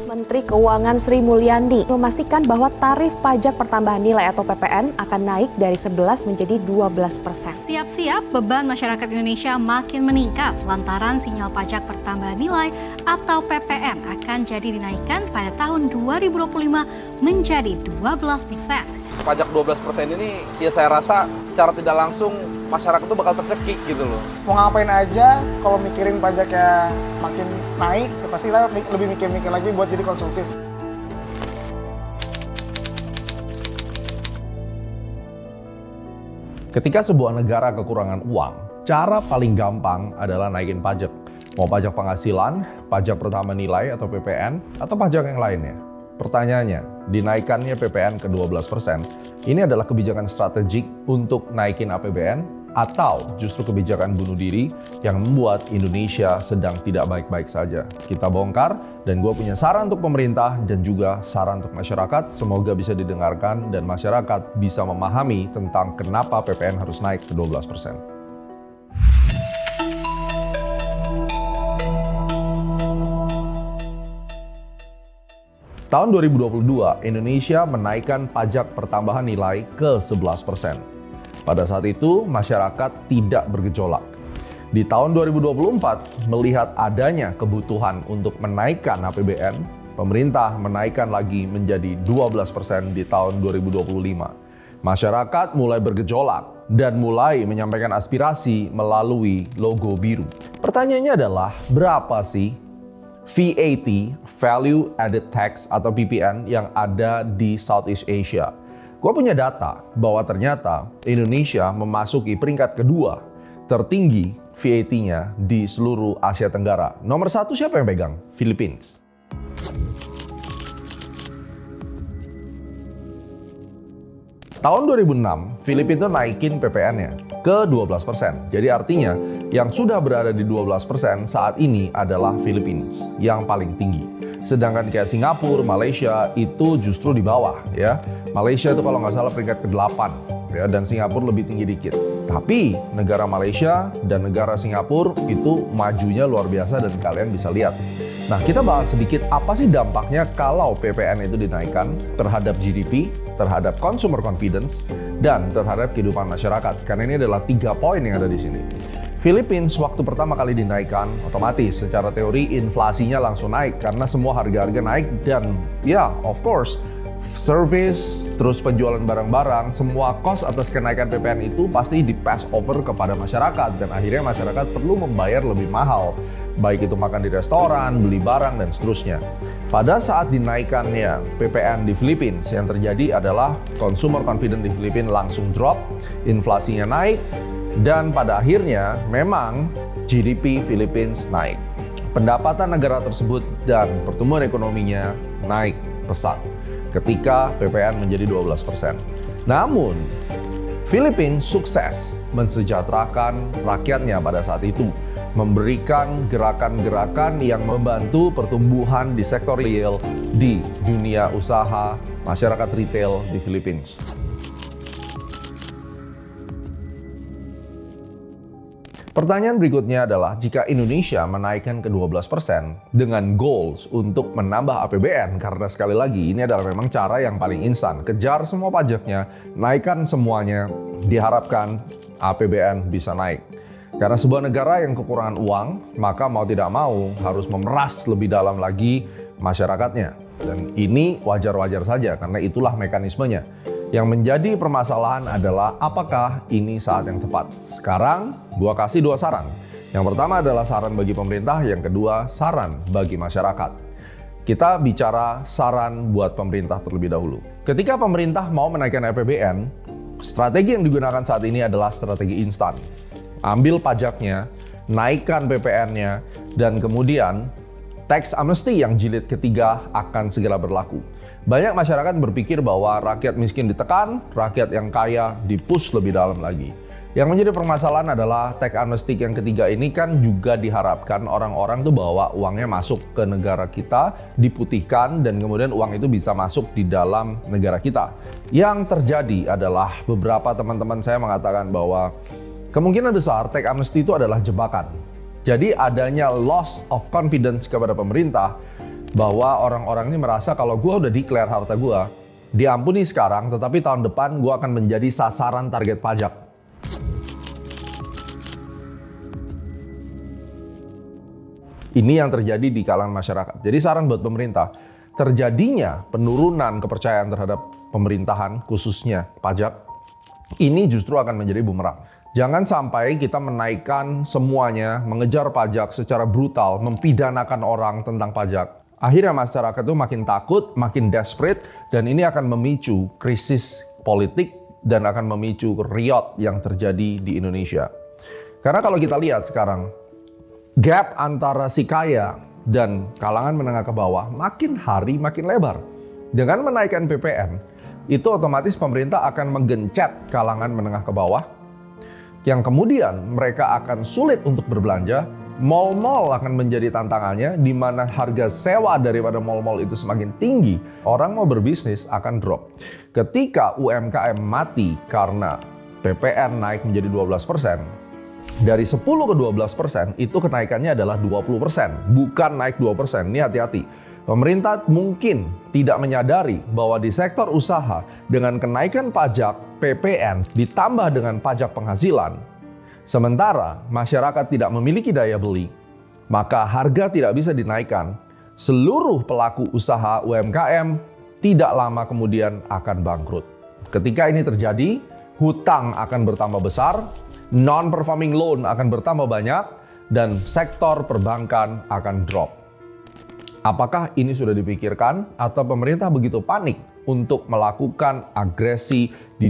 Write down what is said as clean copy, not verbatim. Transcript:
Menteri Keuangan Sri Mulyani memastikan bahwa tarif pajak pertambahan nilai atau PPN akan naik dari 11 menjadi 12%. Siap-siap beban masyarakat Indonesia makin meningkat lantaran sinyal pajak pertambahan nilai atau PPN akan jadi dinaikkan pada tahun 2025 menjadi 12%. Pajak 12% ini ya saya rasa secara tidak langsung masyarakat tuh bakal tercekik gitu loh. Mau ngapain aja kalau mikirin pajaknya makin naik, ya pasti kita lebih mikir-mikir lagi buat jadi konsumtif. Ketika sebuah negara kekurangan uang, cara paling gampang adalah naikin pajak. Mau pajak penghasilan, pajak pertama nilai atau PPN, atau pajak yang lainnya. Pertanyaannya, dinaikannya PPN ke 12%, ini adalah kebijakan strategik untuk naikin APBN atau justru kebijakan bunuh diri yang membuat Indonesia sedang tidak baik-baik saja. Kita bongkar dan gue punya saran untuk pemerintah dan juga saran untuk masyarakat. Semoga bisa didengarkan dan masyarakat bisa memahami tentang kenapa PPN harus naik ke 12%. Tahun 2022, Indonesia menaikkan pajak pertambahan nilai ke 11%. Pada saat itu, masyarakat tidak bergejolak. Di tahun 2024, melihat adanya kebutuhan untuk menaikkan APBN, pemerintah menaikkan lagi menjadi 12% di tahun 2025. Masyarakat mulai bergejolak dan mulai menyampaikan aspirasi melalui logo biru. Pertanyaannya adalah, berapa sih VAT, Value Added Tax atau PPN yang ada di Southeast Asia? Gue punya data bahwa ternyata Indonesia memasuki peringkat kedua tertinggi VAT-nya di seluruh Asia Tenggara. Nomor satu siapa yang pegang? Philippines. Tahun 2006, Filipina tuh naikin PPN-nya ke 12%. Jadi artinya yang sudah berada di 12% saat ini adalah Philippines yang paling tinggi. Sedangkan kayak Singapura, Malaysia itu justru di bawah ya. Malaysia itu kalau nggak salah peringkat ke-8 ya, dan Singapura lebih tinggi dikit. Tapi negara Malaysia dan negara Singapura itu majunya luar biasa dan kalian bisa lihat. Nah, kita bahas sedikit apa sih dampaknya kalau PPN itu dinaikkan terhadap GDP, terhadap consumer confidence, dan terhadap kehidupan masyarakat. Karena ini adalah 3 poin yang ada di sini. Philippines waktu pertama kali dinaikkan, otomatis secara teori inflasinya langsung naik karena semua harga-harga naik dan ya, of course, service, terus penjualan barang-barang, semua cost atas kenaikan PPN itu pasti di-pass over kepada masyarakat dan akhirnya masyarakat perlu membayar lebih mahal. Baik itu makan di restoran, beli barang, dan seterusnya. Pada saat dinaikannya PPN di Philippines, yang terjadi adalah consumer confidence di Philippines langsung drop, inflasinya naik, dan pada akhirnya memang GDP Philippines naik. Pendapatan negara tersebut dan pertumbuhan ekonominya naik pesat ketika PPN menjadi 12%. Namun, Philippines sukses mensejahterakan rakyatnya pada saat itu, memberikan gerakan-gerakan yang membantu pertumbuhan di sektor real di dunia usaha, masyarakat retail di Philippines. Pertanyaan berikutnya adalah, jika Indonesia menaikkan ke 12% dengan goals untuk menambah APBN, karena sekali lagi ini adalah memang cara yang paling instan, kejar semua pajaknya, naikkan semuanya, diharapkan APBN bisa naik. Karena sebuah negara yang kekurangan uang, maka mau tidak mau harus memeras lebih dalam lagi masyarakatnya. Dan ini wajar-wajar saja karena itulah mekanismenya. Yang menjadi permasalahan adalah apakah ini saat yang tepat. Sekarang, gua kasih 2 saran. Yang pertama adalah saran bagi pemerintah, yang kedua saran bagi masyarakat. Kita bicara saran buat pemerintah terlebih dahulu. Ketika pemerintah mau menaikkan APBN, strategi yang digunakan saat ini adalah strategi instan. Ambil pajaknya, naikkan PPN-nya, dan kemudian tax amnesty yang jilid ketiga akan segera berlaku. Banyak masyarakat berpikir bahwa rakyat miskin ditekan, rakyat yang kaya di-push lebih dalam lagi. Yang menjadi permasalahan adalah tax amnesty yang ketiga ini kan juga diharapkan orang-orang tuh bawa uangnya masuk ke negara kita, diputihkan, dan kemudian uang itu bisa masuk di dalam negara kita. Yang terjadi adalah beberapa teman-teman saya mengatakan bahwa kemungkinan besar tax amnesty itu adalah jebakan. Jadi adanya loss of confidence kepada pemerintah bahwa orang-orang ini merasa kalau gue udah declare harta gue, diampuni sekarang, tetapi tahun depan gue akan menjadi sasaran target pajak. Ini yang terjadi di kalangan masyarakat. Jadi saran buat pemerintah, terjadinya penurunan kepercayaan terhadap pemerintahan, khususnya pajak, ini justru akan menjadi bumerang. Jangan sampai kita menaikkan semuanya, mengejar pajak secara brutal, mempidanakan orang tentang pajak. Akhirnya masyarakat itu makin takut, makin desperate, dan ini akan memicu krisis politik dan akan memicu riot yang terjadi di Indonesia. Karena kalau kita lihat sekarang, gap antara si kaya dan kalangan menengah ke bawah makin hari makin lebar. Dengan menaikkan PPN, itu otomatis pemerintah akan menggencet kalangan menengah ke bawah, yang kemudian mereka akan sulit untuk berbelanja. Mall-mall akan menjadi tantangannya, di mana harga sewa daripada mall-mall itu semakin tinggi. Orang mau berbisnis akan drop. Ketika UMKM mati karena PPN naik menjadi 12%, dari 10 ke 12%, itu kenaikannya adalah 20%, bukan naik 2%. Ini hati-hati. Pemerintah mungkin tidak menyadari bahwa di sektor usaha, dengan kenaikan pajak PPN ditambah dengan pajak penghasilan, sementara masyarakat tidak memiliki daya beli, maka harga tidak bisa dinaikkan. Seluruh pelaku usaha UMKM tidak lama kemudian akan bangkrut. Ketika ini terjadi, hutang akan bertambah besar, non-performing loan akan bertambah banyak, dan sektor perbankan akan drop. Apakah ini sudah dipikirkan atau pemerintah begitu panik untuk melakukan agresi di